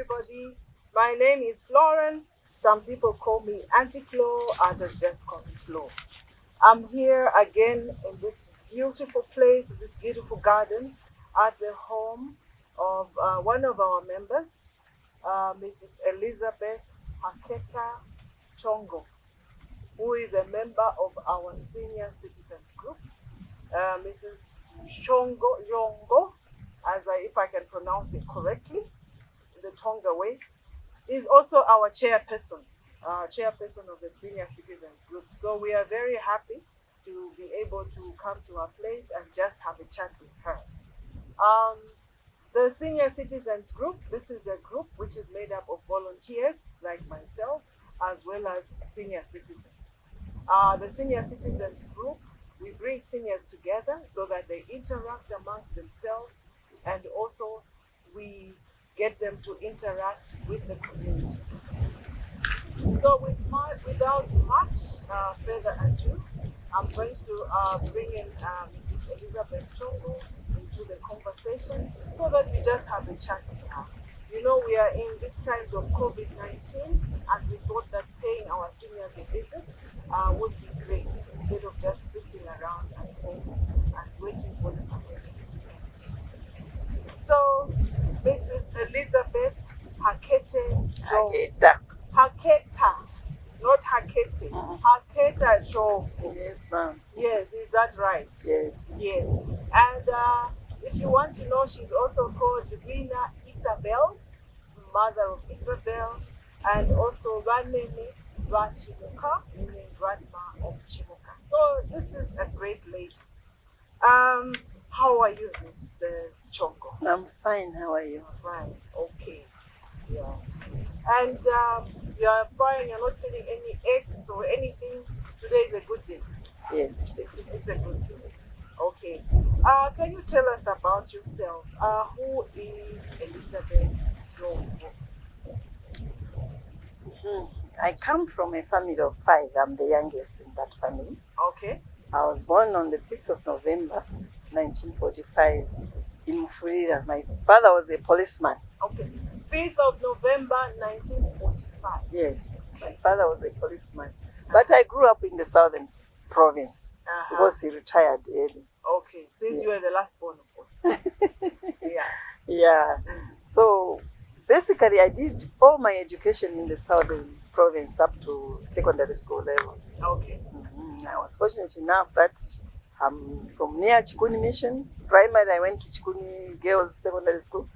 everybody. My name is Florence. Some people call me Auntie Flo, others just call me Flo. I'm here again in this beautiful place, this beautiful garden, at the home of one of our members, Mrs. Elizabeth Haketa Choongo, who is a member of our senior citizens group. Mrs. Choongo, if I can pronounce it correctly, the Tonga way, is also our chairperson of the senior citizens group. So we are very happy to be able to come to our place and just have a chat with her. The senior citizens group, this is a group which is made up of volunteers like myself, as well as senior citizens. The senior citizens group, we bring seniors together so that they interact amongst themselves, and also we get them to interact with the community. So without much further ado, I'm going to bring in Mrs. Elizabeth Choongo into the conversation so that we just have a chat with her. You know, we are in these times of COVID-19, and we thought that paying our seniors a visit would be great instead of just sitting around at home and waiting for the pandemic to end. So, Mrs. Elizabeth Hakete Choongo. Haketa, not Hakete. Haketa Choongo. Yes, ma'am. Yes, is that right? Yes. Yes. And if you want to know, she's also called Rina Isabel, mother of Isabel, and also Ranemi Rachimuka, meaning grandma of Chimuka. So this is a great lady. How are you, Mrs. Choongo? I'm fine. How are you? Fine. Okay. Yeah. And you're fine. You're not feeling any aches or anything. Today is a good day. Yes. It's a good day. Okay. Can you tell us about yourself? Who is Elizabeth Choongo? I come from a family of 5. I'm the youngest in that family. Okay. I was born on the 5th of November, 1945 in Mufulira. My father was a policeman. Okay. 5th of November, 1945. Yes. My father was a policeman. But I grew up in the southern province because he retired early. Okay. Since you were the last born, of course. Yeah. So basically, I did all my education in the southern province up to secondary school level. Okay. I was fortunate enough that I'm from near Chikuni Mission. Primary, I went to Chikuni Girls Secondary School.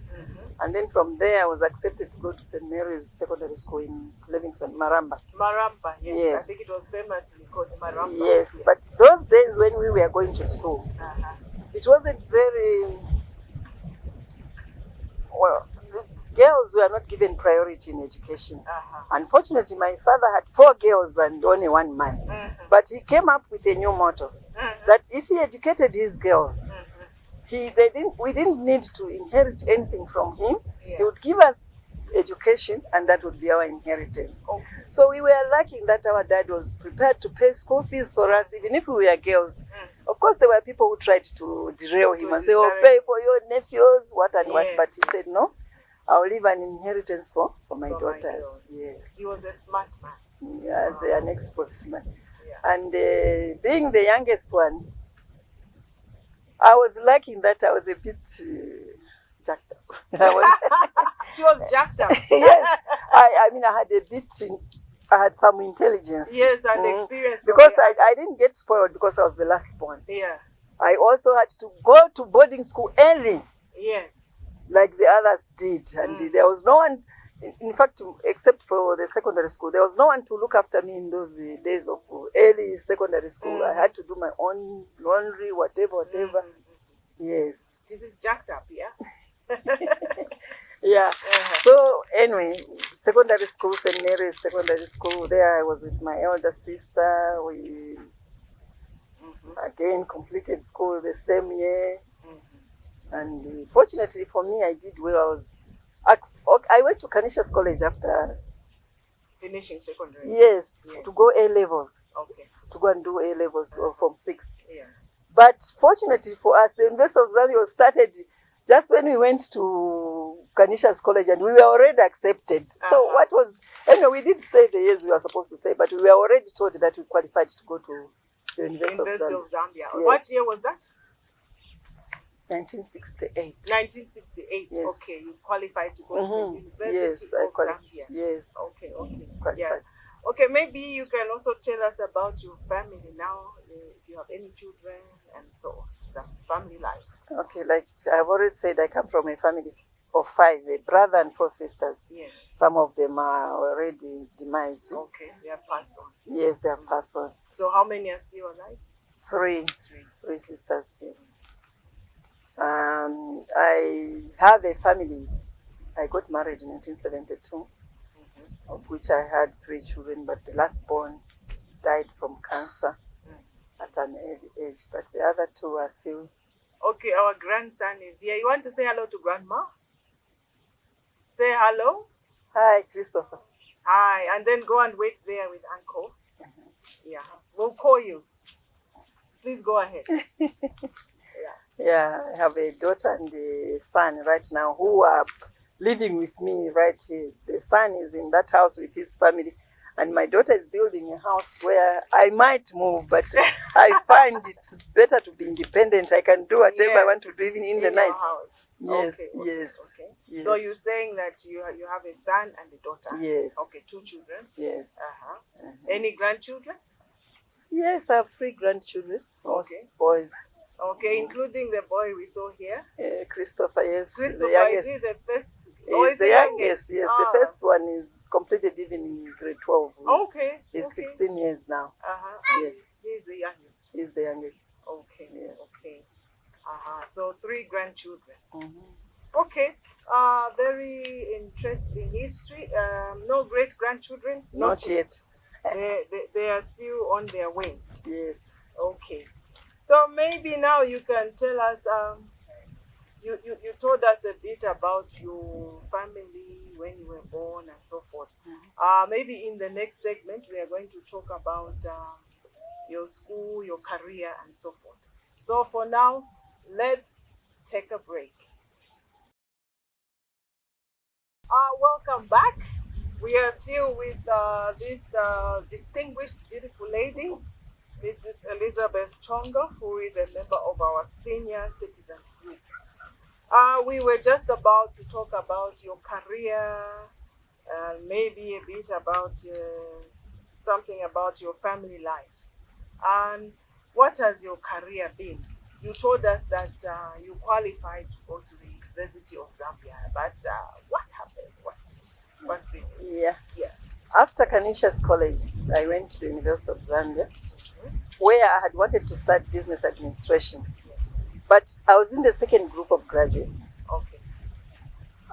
And then from there, I was accepted to go to St. Mary's Secondary School in Livingston, Maramba. Maramba, yes. Yes. I think it was famously called Maramba. Yes, but those days when we were going to school, it wasn't very, well, the girls were not given priority in education. Unfortunately, my father had 4 girls and only 1 man. But he came up with a new motto that if he educated his girls, we didn't need to inherit anything from him. He would give us education, and that would be our inheritance. So we were lucky that our dad was prepared to pay school fees for us, even if we were girls. Of course, there were people who tried to derail him and say, "Oh, pay for your nephews, what and what." But he said, "No, I'll leave an inheritance for my daughters." Yes. He was a smart man. Yes, an ex-policeman. And being the youngest one, I was lucky in that I was a bit jacked up. She was jacked up. Yes. I mean, I had some intelligence. Yes, and experience. Because I didn't get spoiled because I was the last born. Yeah. I also had to go to boarding school early. Yes. Like the others did. And there was no one, in fact, except for the secondary school, there was no one to look after me in those days of early secondary school. I had to do my own laundry, whatever. Yes. This is jacked up, yeah? Yeah. So anyway, secondary school, St. Mary's Secondary School, there I was with my elder sister. We again completed school the same year. And fortunately for me, I did well. I went to Canisius College after finishing secondary. Yes, to go A-levels. Okay. To go and do A-levels from 6th. Yeah. But fortunately for us, the University of Zambia was started just when we went to Canisius College, and we were already accepted. So what was, anyway, we did stay the years we were supposed to stay, but we were already told that we qualified to go to the University of Zambia. Yes. What year was that? 1968. 1968. Yes. Okay, you qualified to go to the University Yes, of Zambia. Yes. Okay. Qualified. Yeah. Okay, maybe you can also tell us about your family now, if you have any children and so on, some family life. Okay, like I've already said, I come from a family of 5, a brother and 4 sisters. Yes. Some of them are already demised. Okay, they have passed on. Yes, they are passed on. So how many are still alive? 3 sisters, yes. I have a family. I got married in 1972, of which I had 3 children, but the last born died from cancer at an early age. But the other 2 are still. Okay, our grandson is here. You want to say hello to grandma? Say hello. Hi, Christopher. Hi, and then go and wait there with uncle. Yeah, we'll call you. Please go ahead. Yeah, I have a daughter and a son right now who are living with me right here. The son is in that house with his family, and my daughter is building a house where I might move, but I find it's better to be independent. I can do whatever I want to do, even in the night. House. Yes, Okay. yes. So you're saying that you have a son and a daughter? Yes. Okay, 2 children? Yes. Any grandchildren? Yes, I have 3 grandchildren, boys. Okay, including the boy we saw here? Christopher, yes. Christopher, the youngest. is he the first? He's the youngest, yes. The first one is completed even in grade 12. Okay. He's 16 years now. Yes. He's the youngest. He's the youngest. Okay. Yes. Okay. So 3 grandchildren. Mm-hmm. Okay. Very interesting history. No great grandchildren? Not yet. They are still on their way. Yes. Okay. So maybe now you can tell us, you told us a bit about your family when you were born and so forth. Maybe in the next segment we are going to talk about your school, your career and so forth. So for now, let's take a break. Welcome back. We are still with this distinguished, beautiful lady, Mrs. Elizabeth Choongo, who is a member of our senior citizens group. We were just about to talk about your career, maybe a bit about something about your family life. And what has your career been? You told us that you qualified to go to the University of Zambia, but what happened? What did you? Yeah. After Canisius College, I went to the University of Zambia, where I had wanted to start business administration. Yes. But I was in the second group of graduates. Okay.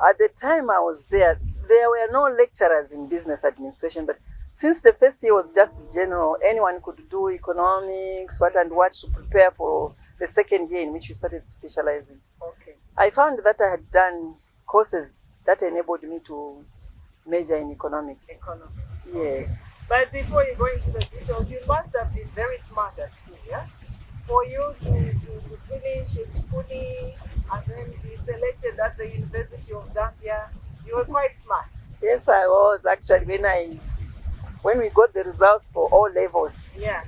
At the time I was there were no lecturers in business administration, but since the first year was just general, anyone could do economics, what to prepare for the second year in which we started specializing. Okay. I found that I had done courses that enabled me to major in economics. Economics. Yes. Okay. But before you go into the details, you must have been very smart at school, yeah? For you to finish in Chipuni and then be selected at the University of Zambia, you were quite smart. Yes, I was actually. When we got the results for all levels,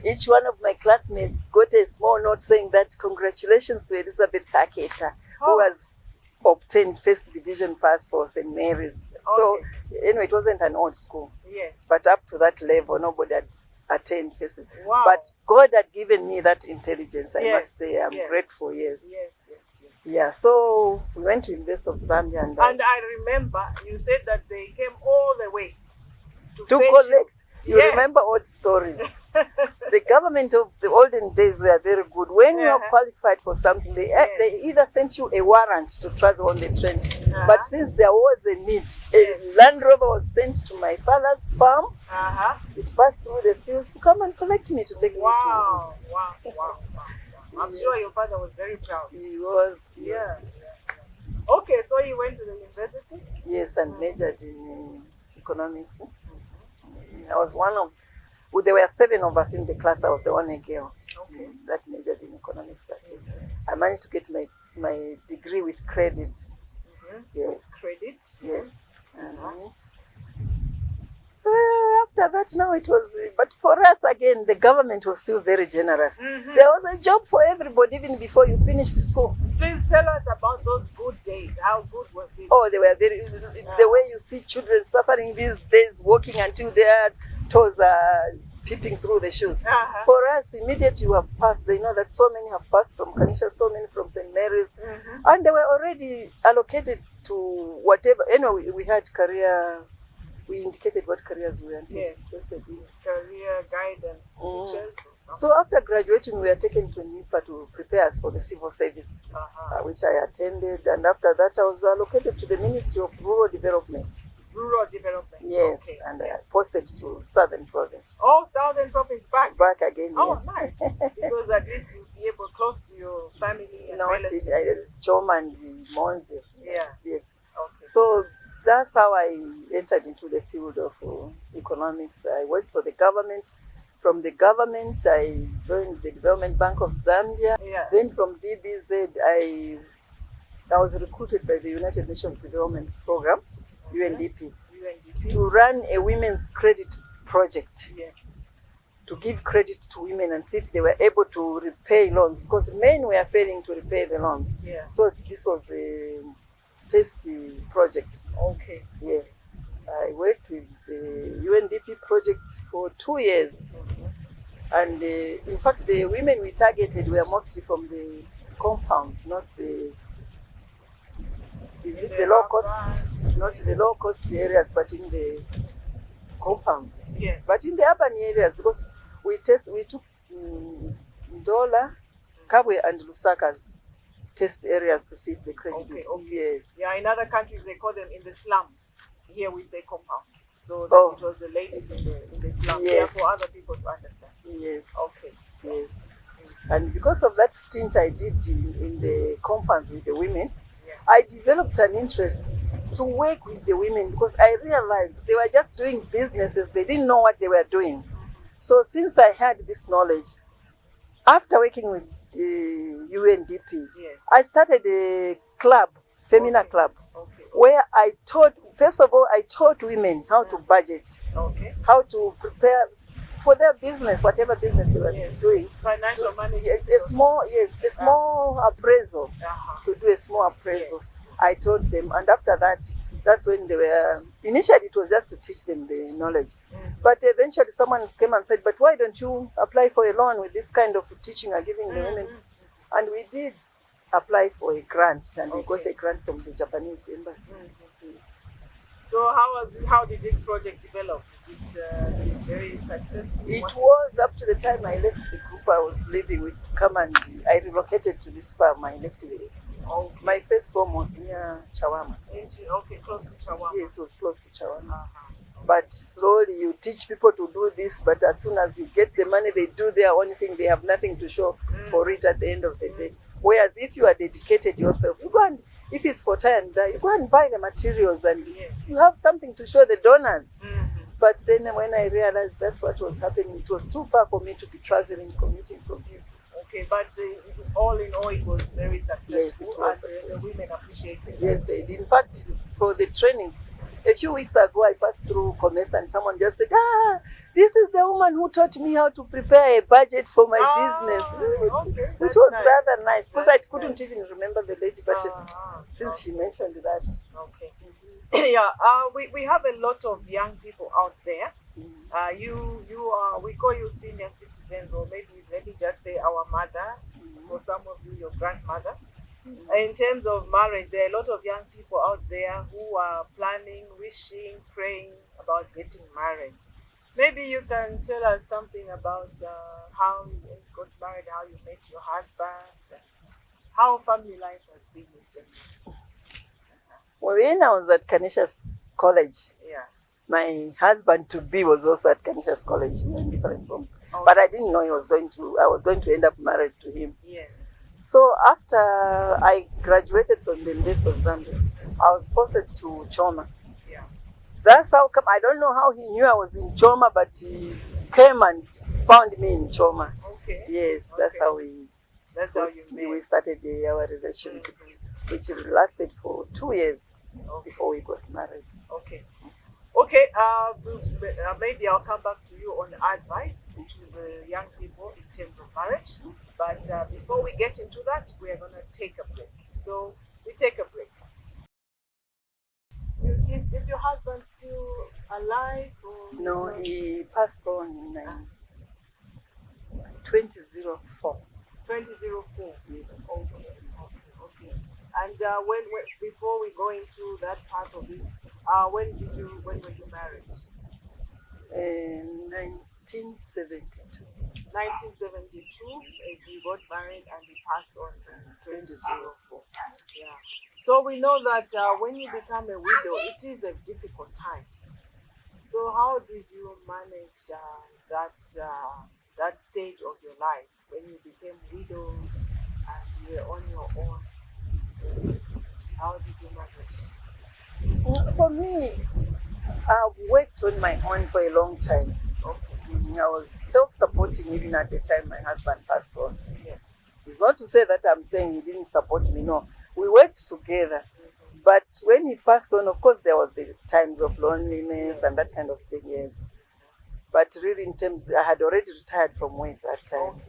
each one of my classmates got a small note saying that congratulations to Elizabeth Haketa, who has obtained first division pass for St. Mary's. So anyway, it wasn't an old school. Yes. But up to that level, nobody had attained first. Wow. But God had given me that intelligence. I must say, I'm grateful. Yes. Yeah. So we went to University of Zambia, and I remember you said that they came all the way to collect. You remember old stories. The government of the olden days were very good. When you are qualified for something, they either sent you a warrant to travel on the train. But since there was a need, a Land Rover was sent to my father's farm. It passed through the fields to come and collect me to take me to Wow. I'm sure your father was very proud. He was. Yeah. Okay, so you went to the university? Yes, and majored in economics. I was one of, there were 7 of us in the class. I was the only girl that majored in economics that year. I managed to get my degree with credit. Yes. Credit. Yes. After that, now it was, but for us again, the government was still very generous. There was a job for everybody even before you finished school. Please tell us about those good days. How good was it? Oh, they were very, the way you see children suffering these days, walking until their toes are peeping through the shoes. For us, immediately you have passed, they know that so many have passed from Kanisha, so many from St. Mary's, and they were already allocated to whatever. Anyway, we had career. We indicated what careers we were interested in. Career guidance teachers. So after graduating, we were taken to NIPA to prepare us for the civil service, which I attended. And after that, I was allocated to the Ministry of Rural Development. Rural Development. Yes, and I posted to Southern Province. Oh, Southern Province back. Back again. Oh, yes. nice. Because at least you'll be able close to your family and relatives. Choma and Monze. Yeah. Yes. Okay. So that's how I entered into the field of economics. I worked for the government. From the government, I joined the Development Bank of Zambia. Yeah. Then from DBZ, I was recruited by the United Nations Development Program, UNDP, to run a women's credit project. Yes. To give credit to women and see if they were able to repay loans, because the men were failing to repay the loans. Yeah. So this was a test project. Okay. Yes. I worked with the UNDP project for 2 years. And in fact, the women we targeted were mostly from the compounds, not the, the low cost, not the low cost areas, but in the compounds. Yes. But in the urban areas, because we took Ndola, Kabwe and Lusaka's test areas to see if the credit. Okay. Yes. Yeah, in other countries they call them in the slums. Here we say compounds. So it was the ladies in the slums. Yes. Yeah, for other people to understand. Yes. Okay. Yes. And because of that stint I did in the compounds with the women, yeah, I developed an interest to work with the women, because I realized they were just doing businesses. They didn't know what they were doing. So since I had this knowledge, after working with UNDP, yes, I started a club, Femina Club, okay, where I taught, first of all, I taught women how to budget, okay, how to prepare for their business, whatever business they were doing. Financial management. Yes, a small appraisal, to do a small appraisal. Yes. I taught them, and after that, that's when they were, initially it was just to teach them the knowledge. But eventually someone came and said, but why don't you apply for a loan with this kind of teaching you're giving the women? And we did apply for a grant, and we got a grant from the Japanese embassy. Yes. So how did this project develop? Was it very successful? It was up to the time I left the group I was living with to come, and I relocated to this farm. I left it. My first home was near Chawama. Okay, close to Chawama. Yes, it was close to Chawama. But slowly you teach people to do this, but as soon as you get the money, they do their own thing. They have nothing to show for it at the end of the day. Whereas if you are dedicated yourself, you go and, if it's for tie and dye, you go and buy the materials, and you have something to show the donors. But then when I realized that's what was happening, it was too far for me to be traveling, commuting from here. Okay, but all in all, it was very successful. Yes, it was. And the women appreciated it. Yes, they did. In fact, for the training, a few weeks ago, I passed through Commerce, and someone just said, this is the woman who taught me how to prepare a budget for my business. Okay, which was nice. rather nice, because I couldn't nice. even remember the lady, but since she mentioned that. Okay. Yeah, we have a lot of young people out there. We call you senior citizens, or maybe let me just say our mother, for some of you, your grandmother. In terms of marriage, there are a lot of young people out there who are planning, wishing, praying about getting married. Maybe you can tell us something about how you got married, how you met your husband, how family life has been with you. Well, when I was at Kanisha's college, my husband-to-be was also at Kanisha's college. We were in different rooms. But I didn't know I was going to end up married to him. Yes. So after I graduated from the University of Zambia, I was posted to Choma. Yeah. That's how come. I don't know how he knew I was in Choma, but he came and found me in Choma. Okay. Yes, Okay. that's how you met. we started our relationship. which lasted for 2 years before we got married. Okay. Okay, maybe I'll come back to you on advice to the young people in terms of marriage. But before we get into that, we are going to take a break. So we take a break. Is your husband still alive? Or No, he passed on in 2004. 2004. Yes. Okay. And when before we go into that part of it, when were you married? In 1972. 1972. You got married and he passed on in 2004. Yeah. So we know that when you become a widow, it is a difficult time. So how did you manage that stage of your life when you became widowed and you were on your own? How did you manage? For me, I've worked on my own for a long time. Okay. I was self-supporting even at the time my husband passed on. Yes. It's not to say that I'm saying he didn't support me. No, we worked together. But when he passed on, of course, there was the times of loneliness and that kind of thing, yes. But really, in terms, I had already retired from work that time.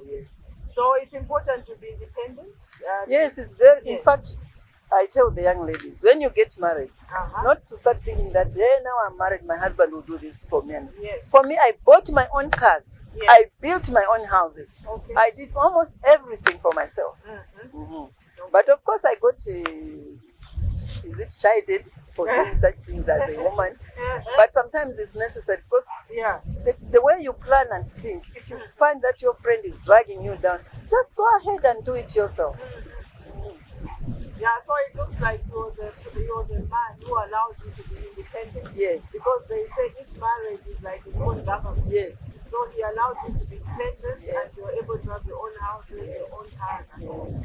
Yes. So it's important to be independent? Yes, it's very, in fact, I tell the young ladies, when you get married, not to start thinking that, hey, now I'm married, my husband will do this for me. Yes. For me, I bought my own cars. Yes. I built my own houses. Okay. I did almost everything for myself. But of course, I got is it chided for doing such things as a woman? But sometimes it's necessary because the way you plan and think, if you find that your friend is dragging you down, just go ahead and do it yourself. Yeah, so it looks like he was a man who allowed you to be independent. Yes. Because they say each marriage is like its own government. Yes. So he allowed you to be independent and you were able to have your own houses, your own cars and all.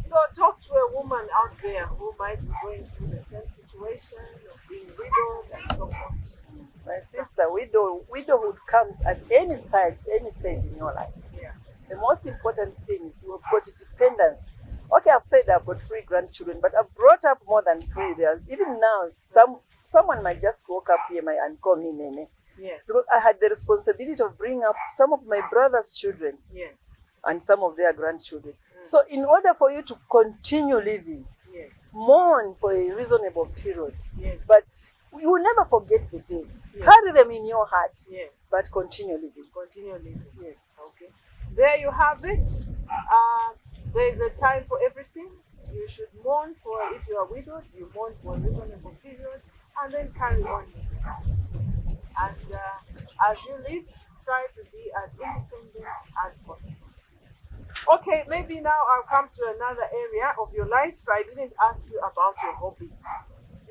So talk to a woman out there who might be going through the same situation of being widowed and so forth. My sister, widowhood comes at any stage in your life. Yeah. The most important thing is you've got dependence. Okay, I've said I've got 3 grandchildren, but I've brought up more than 3 there. Even now, someone might just walk up here and call me Nene. Yes. Because I had the responsibility of bringing up some of my brother's children. Yes. And some of their grandchildren. So in order for you to continue living, mourn for a reasonable period. Yes. But you will never forget the dates. Yes. Carry them in your heart. Yes. But continue living. Continue living. Yes. Okay. There you have it. There is a time for everything. You should mourn for, if you are widowed, you mourn for a reasonable period and then carry on. And as you live, try to be as independent as possible. Okay, maybe now I'll come to another area of your life. So I didn't ask you about your hobbies.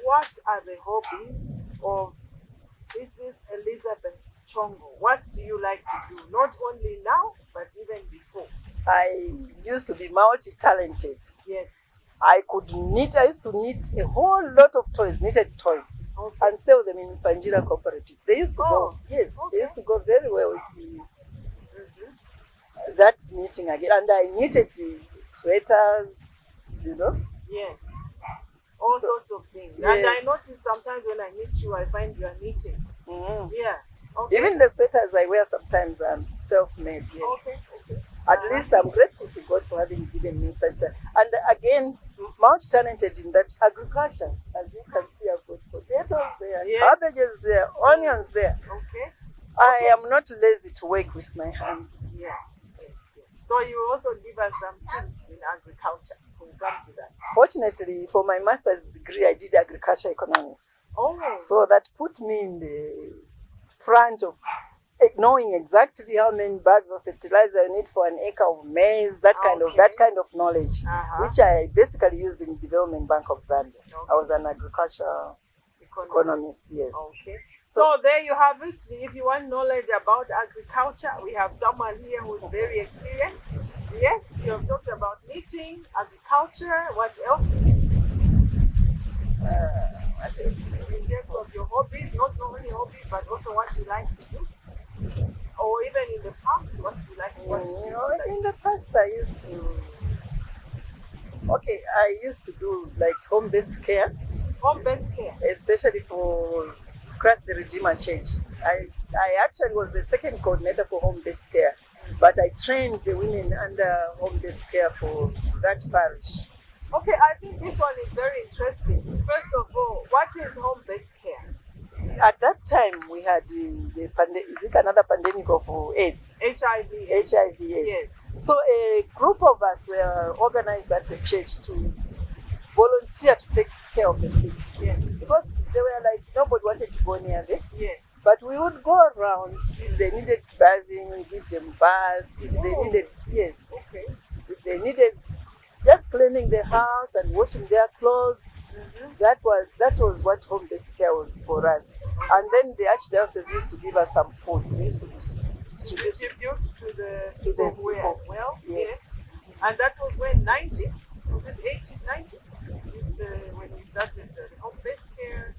What are the hobbies of Mrs. Elizabeth Choongo? What do you like to do? Not only now, but even before. I used to be multi-talented. Yes. I used to knit a whole lot of toys, knitted toys, and sell them in Panjira Cooperative. They used to go, they used to go very well with me. That's knitting again. And I knitted the sweaters, Yes. All sorts of things. Yes. And I notice sometimes when I meet you, I find you are knitting. Yeah. Okay. Even the sweaters I wear sometimes I'm self-made, yes. Okay. At least I'm grateful to God for having given me such that. And again, multi-talented in that agriculture. As you can see, I've got potatoes there, cabbages there, onions there. Okay. I am not lazy to work with my hands. Yes. So you also give us some tips in agriculture. We'll come to that. Fortunately, for my master's degree, I did agriculture economics. So that put me in the front of knowing exactly how many bags of fertilizer you need for an acre of maize, that kind of knowledge, which I basically used in Development Bank of Zambia. I was an agriculture economist, yes. Okay. So there you have it. If you want knowledge about agriculture, we have someone here who is very experienced. Yes, you have talked about knitting, agriculture. What else? In terms of your hobbies, not only hobbies, but also what you like to do. Or even in the past, what you like to watch? In the past, I used to Okay, I used to do like home-based care, Home-based care. especially for Christ the Redeemer Church. I actually was the second coordinator for home-based care, but I trained the women under home-based care for that parish. Okay, I think this one is very interesting. First of all, what is home-based care? At that time, we had is it another pandemic of AIDS? HIV. HIV, yes. So a group of us were organized at the church to volunteer to take care of the sick. Yes. Because they were like, nobody wanted to go near them. Yes. But we would go around if they needed bathing, give them bath, if they needed, yes. Okay. If they needed just cleaning the house and washing their clothes. That was what home-based care was for us. And then the archdiocese used to give us some food. We used to distribute to the people who were well. Yes. And that was when 90s, was it 80s, 90s? Is when we started the home-based care.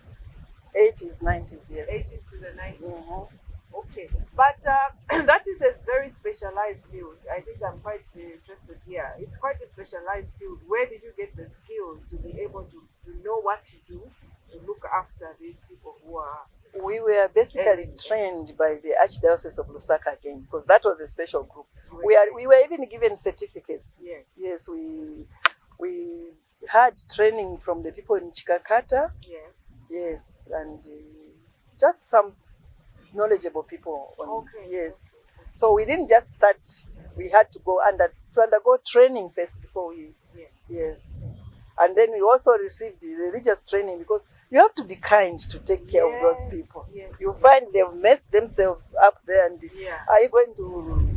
80s, 90s, yes. 80s to the 90s. Mm-hmm. Okay, but that is a very specialized field. I think I'm quite interested here. It's quite a specialized field. Where did you get the skills to be able to know what to do to look after these people who are? We were basically trained by the Archdiocese of Lusaka again, because that was a special group. We were even given certificates. Yes. Yes, we had training from the people in Chikakata. Yes. Yes, and just some knowledgeable people. Okay. Yes. Okay. So we didn't just start. We had to undergo training first before we. Yes. Yes. And then we also received the religious training, because you have to be kind to take care of those people. Yes. You find they've messed themselves up there, and are you going to?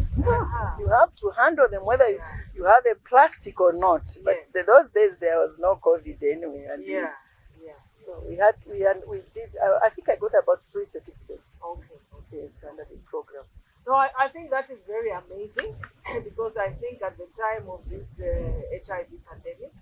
You have to handle them whether you have a plastic or not. But those days there was no COVID anyway. And so we did. I think I got about 3 certificates. Okay. Yes, under the program. No, I think that is very amazing because I think at the time of this HIV pandemic,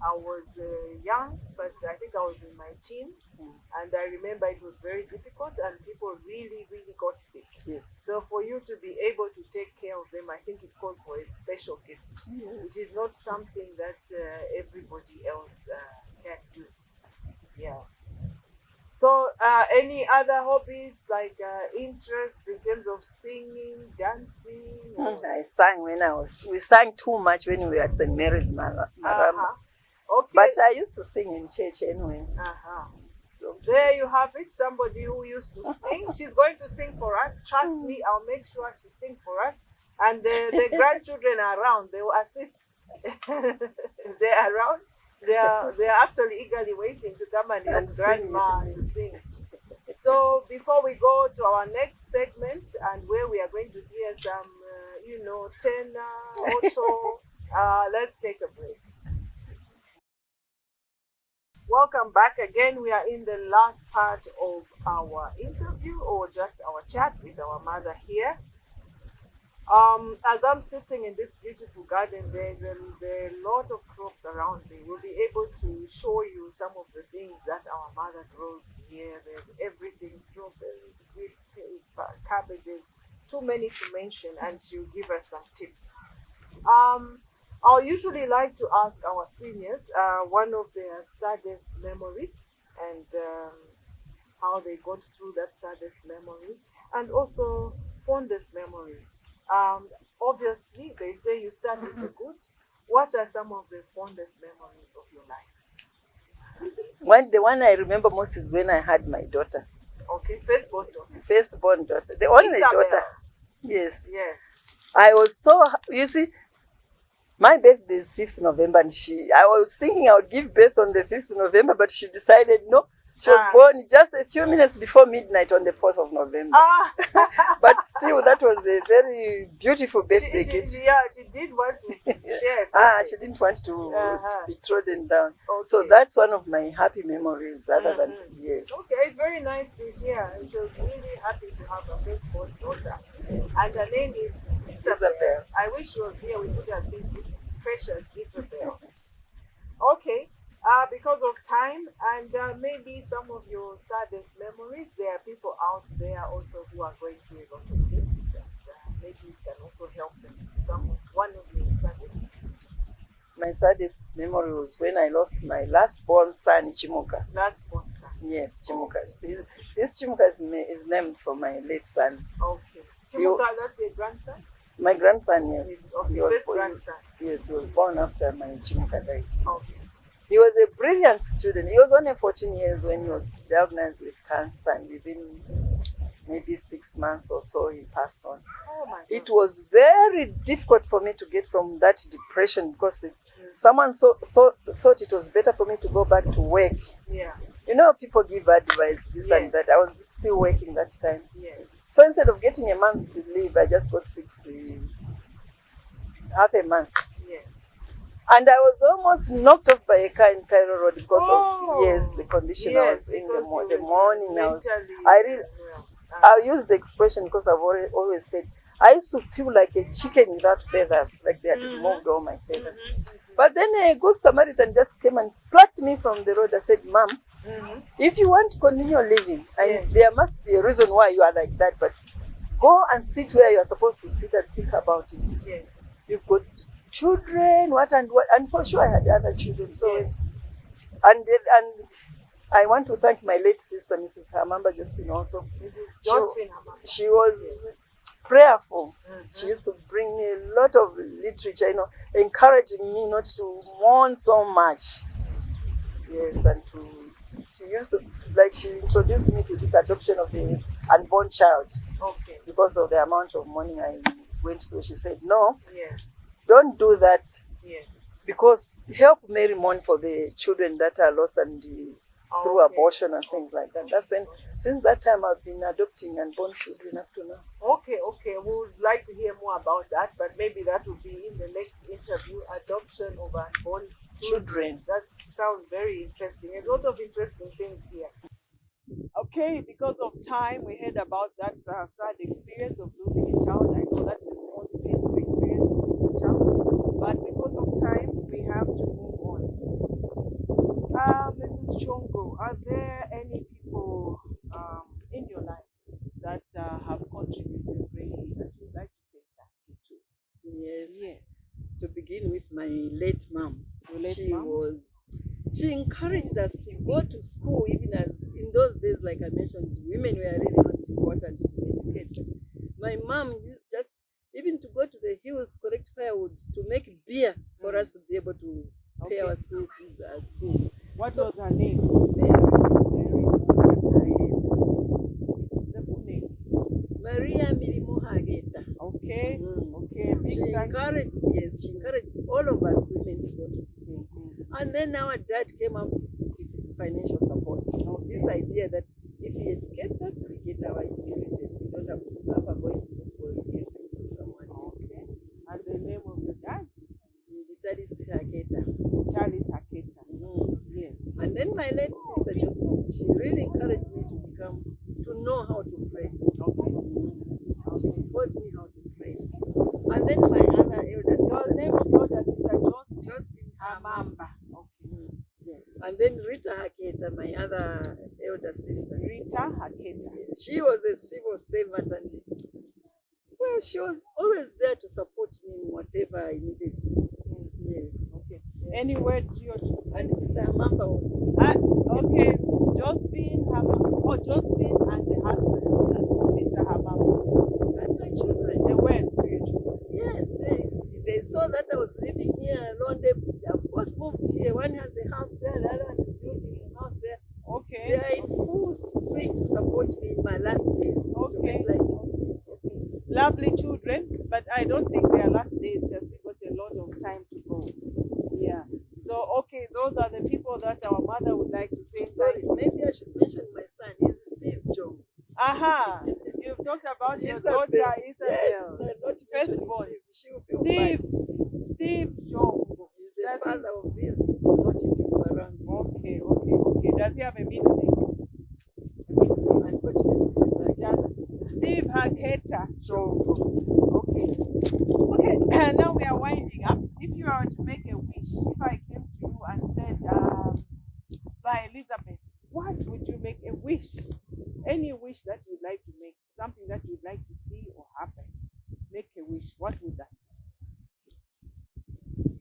I was young, but I think I was in my teens, and I remember it was very difficult, and people really, really got sick. Yes. So for you to be able to take care of them, I think it calls for a special gift. Yes. It is not something that everybody else can do. Yeah. So, any other hobbies like interest in terms of singing, dancing? I sang we sang too much when we were at St. Mary's Marama. Okay. But I used to sing in church anyway. So there you have it, somebody who used to sing. She's going to sing for us. Trust me, I'll make sure she sings for us. And the grandchildren are around. They will assist. They're around. They are actually eagerly waiting to come and help grandma to sing. So before we go to our next segment, and where we are going to hear some, tenor, auto, let's take a break. Welcome back again. We are in the last part of our interview, or just our chat with our mother here. As I'm sitting in this beautiful garden, there's a lot of crops around me. We'll be able to show you some of the things that our mother grows here. There's everything: strawberries, sweet cabbages, too many to mention, and she'll give us some tips. I'll usually like to ask our seniors one of their saddest memories, and how they got through that saddest memory, and also fondest memories. Obviously, they say you start with the good. What are some of the fondest memories of your life? The one I remember most is when I had my daughter. Okay, firstborn daughter. Firstborn daughter, the only daughter. Yes. Yes. I was so, you see, my birthday is 5th November, and I was thinking I would give birth on the 5th November, but she decided no. She was born just a few minutes before midnight on the 4th of November. But still, that was a very beautiful birthday gift. Yeah, she did want to share. She didn't want to be trodden down. Okay. So that's one of my happy memories, other than yes. Okay, it's very nice to hear. She was really happy to have a firstborn daughter. And her name is Isabel. I wish she was here. We could have seen this precious Isabel. Okay. Because of time and maybe some of your saddest memories, there are people out there also who are going through a lot of things, and maybe it can also help them. One of the saddest memories. my saddest memory was when I lost my last born son, Chimuka. Last born son. Yes, Chimuka. This Chimuka is named from my late son. Okay. Chimuka, that's your grandson? My grandson, yes. Okay. First grandson. Yes, he was born after my Chimuka died. Okay. He was a brilliant student. He was only 14 years when he was diagnosed with cancer, and within maybe 6 months or so, he passed on. Oh my God. It was very difficult for me to get from that depression because someone thought it was better for me to go back to work. Yeah. You know, people give advice, this Yes. and that. I was still working that time. Yes. So instead of getting a month's leave, I just got half a month. Yes. And I was almost knocked off by a car in Cairo Road because Oh. of the condition I was in the morning. Mentally I use the expression because I've always said I used to feel like a chicken without feathers, like they had removed all my feathers. But then a good Samaritan just came and plucked me from the road. I said, Mom, if you want to continue living, and there must be a reason why you are like that, but go and sit where you are supposed to sit and think about it. Yes. You've got children, what, and for sure I had other children. So, Yes. and I want to thank my late sister, Mrs. Hamamba Josephine, also. Mrs. Josephine Hamamba. She was prayerful. She used to bring me a lot of literature, encouraging me not to mourn so much. Yes, and she introduced me to this adoption of the unborn child. Okay. Because of the amount of money I went through. She said, no, Yes. don't do that. Yes. Because help Mary mourn for the children that are lost and through abortion and things like that. That's when, since that time, I've been adopting unborn children up to now. Okay. We would like to hear more about that, but maybe that will be in the next interview. Adoption of unborn children. That sounds very interesting. A lot of interesting things here. Okay, because of time, we heard about that sad experience of losing a child. I know that's the most painful experience of losing a child, but because of time, we have to move on. Mrs. Choongo, are there any people in your life that have contributed greatly that you'd like to say thank you to? Yes. To begin with, my late mom. She encouraged us to go to school, even as in those days, like I mentioned, women were really not important to educate. My mom used just even to go to the hills, collect firewood, to make beer for us to be able to pay our school fees at school. What was her name? The full name? Maria Milimo Hageta. Okay. She encouraged all of us women to go to school. And then our dad came up with financial support. This idea that if he educates us, we get our inheritance. We don't have to suffer going to look for inheritance from someone else. And the name of the dad? Vitalis Haketa. Yes. And then my late sister Josephine, she really encouraged me to know how to pray. She taught me how to pray. And then my other elder sister. Your name of your elder sister, Josephine Hamamba. Yes. And then Rita Haketa, my other elder sister. Rita Haketa. She was a civil servant, and she was always there to support me in whatever I needed. Yes. Okay. Any word to your children? And Mr. Hamamba was. Okay. Josephine Hamamba. Josephine and the husband, Mr. Hamamba. And my children. The word to your children. Yes, they saw that I was living here alone. They both moved here. One has a house there, the other one is building a house there. Okay. They are in full swing to support me in my last days. Okay. Okay. Lovely children, but I don't think they are last days. Just got a lot of time to go. Yeah. So okay, those are the people that our mother would like to say. Sorry, maybe I should mention my son. He's Steve Joe. Aha. You've talked about your daughter Isabel. Yes, firstborn. Steve Joe. He's the father of these naughty people around. Okay. Does he have a middle name? Unfortunately, Steve Haketa Choongo. Okay. Now we are winding up. If you were to make a wish, if I came to you and said, by Elizabeth, what would you make a wish? Any wish that you'd like to make, something that you'd like to see or happen, make a wish. What would that be?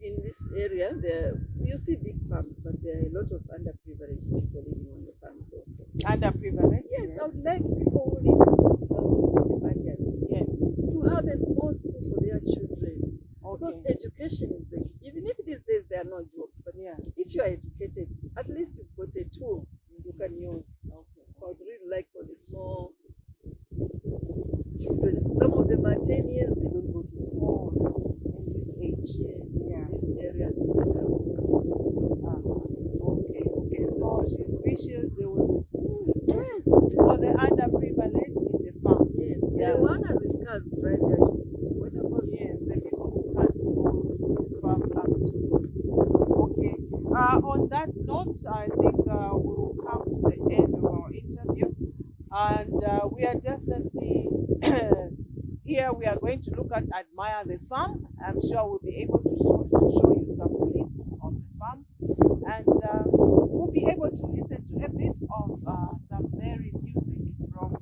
in this area, you see big farms, but there are a lot of underprivileged people living on the farms also. Underprivileged? Yes, I would like people who live in these houses in the barriers, Yes. to have a small school for their children. Okay. Because education is the key. Even if these days there are no jobs, but Yeah. if you are educated, at least you've got a tool you can use. Okay. I would really like for the small children. Some of them are 10 years, they don't go to school In this age. Yes, Yeah. in this area. Okay. Okay. So she wishes there was a school Yes. for the underprivileged in the farm. Yes. Yeah. The one has in cars drive their children to school. What about Yes, the people who can't go to these far flung schools. Okay. On that note, I think we will come to the end of our interview, and we are definitely here. We are going to look at Admire the Farm. I'm sure we'll be able to show you some clips of the farm, and we'll be able to listen to a bit of some merry music from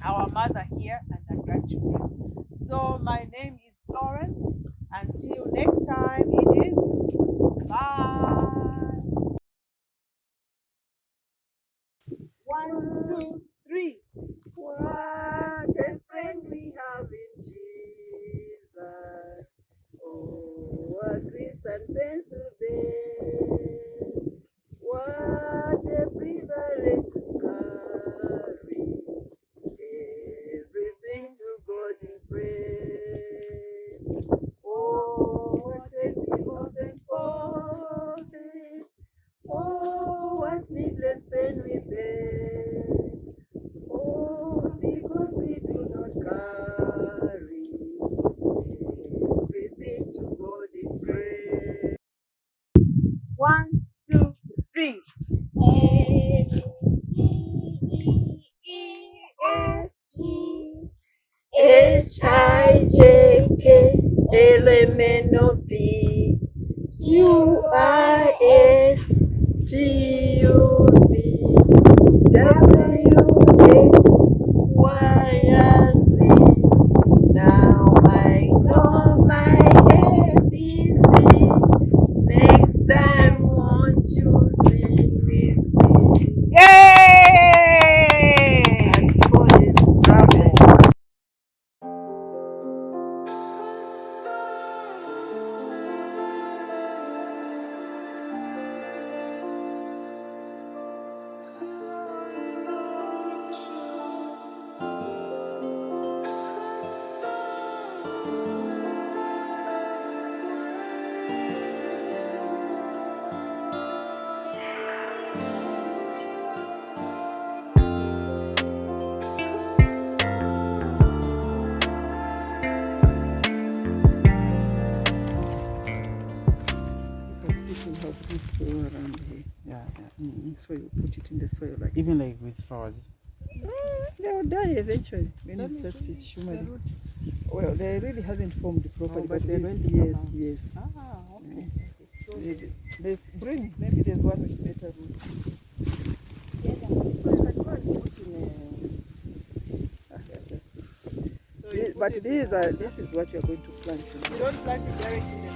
our mother here and her grandchildren. So my name is Florence. Until next time, it is bye. 1, 2, 3. what a friend we have in Jesus. Oh, what griefs and pains to bear. What a privilege to carry everything to God in prayer. Oh, what a we often forfeit. Oh, what needless pain we bear. Oh, because we do not carry everything to God in prayer. 1, 2, 3. A, B, C, D, E, F, G, H, I, J, K, L, M, N, O, P, Q, R, S, T, U, V, W, X, Y, and Z. Now I know my ABC. Next time, won't you sing with me? Yay! And for this bravo. Have good soil around here. Yeah, yeah. So you put it in the soil like Even this. like with flowers. They will die eventually when Let you me start see shumari. the roots. Well, they really haven't formed properly, Oh, but they're this- going to come yes, out. yes. Ah, okay. There's bring maybe there's one with better roots. yes, I'm so So you can go and put in a. So you put But it these in are a- this is what you are going to plant. You don't plant it directly in the